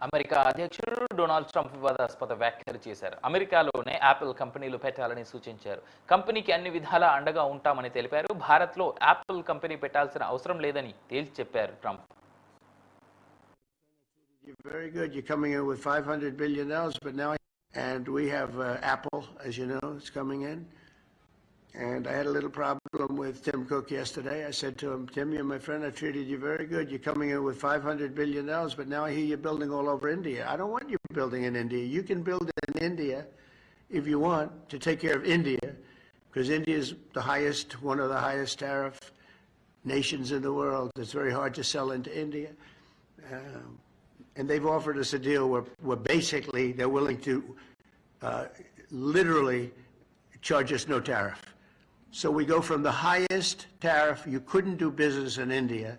America అధ్యక్షుడు Donald Trump వివాదాస్పద వ్యాఖ్యలు చేశారు. అమెరికాలోనే యాపిల్ కంపెనీలు పెట్టాలని సూచించారు. కంపెనీకి అన్ని విధాలా అండగా ఉంటామని తెలిపారు. భారత్లో యాపిల్ కంపెనీ పెట్టాల్సిన అవసరం లేదని తేల్చి చెప్పారు Trump. You're very good. You're coming in with $500 billion, but now, and we have Apple, as you know, it's coming in. And I had a little problem with Tim Cook yesterday. I said to him, Tim, you're my friend. I treated you very good. You're coming in with $500 billion, but now I hear you're building all over India. I don't want you building in India. You can build in India if you want to take care of India, because India is the highest, one of the highest tariff nations in the world. It's very hard to sell into India. And they've offered us a deal where basically they're willing to literally charge us no tariff. So we go from the highest tariff, you couldn't do business in India.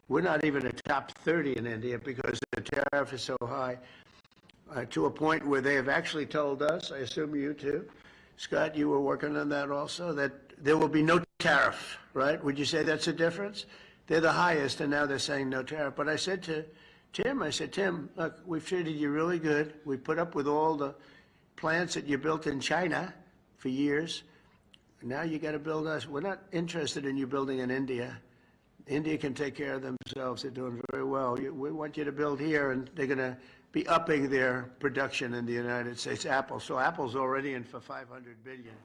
We're not even a top 30 in India because the tariff is so high, to a point where they have actually told us, I assume you too, Scott, you were working on that also, that there will be no tariff, right? Would you say that's a difference? They're the highest, and now they're saying no tariff. But I said to Tim, Tim, look, we've treated you really good. We put up with all the plants that you built in China for years. Now you got to build us. We're not interested in you building in India. India can take care of themselves. They're doing very well. We want you to build here, and they're going to be upping their production in the United States. Apple. So Apple's already in for $500 billion.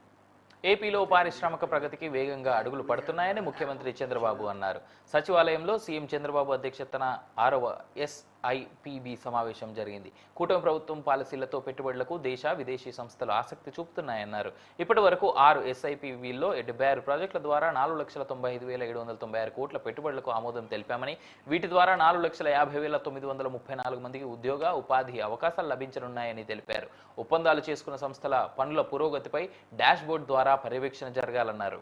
ఏపీలో పారిశ్రామిక ప్రగతికి వేగంగా అడుగులు పడుతున్నాయని ముఖ్యమంత్రి చంద్రబాబు అన్నారు. సచివాలయంలో CM Chandrababu అధ్యక్షతన 6వ SIPB సమావేశం జరిగింది. కూటమి ప్రభుత్వం పాలసీలతో పెట్టుబడులకు దేశ విదేశీ సంస్థలు ఆసక్తి చూపుతున్నాయన్నారు. ఇప్పటి వరకు 6 SIPBల్లో 76 ప్రాజెక్టుల ద్వారా 4,95,796 కోట్ల పెట్టుబడులకు ఆమోదం తెలిపామని, వీటి ద్వారా 4,50,934 మందికి ఉద్యోగ ఉపాధి అవకాశాలు లభించనున్నాయని తెలిపారు. ఒప్పందాలు చేసుకున్న సంస్థల పనుల పురోగతిపై డాష్ బోర్డు ద్వారా పర్యవేక్షణ జరగాలన్నారు.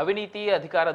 అవినీతి, అధికార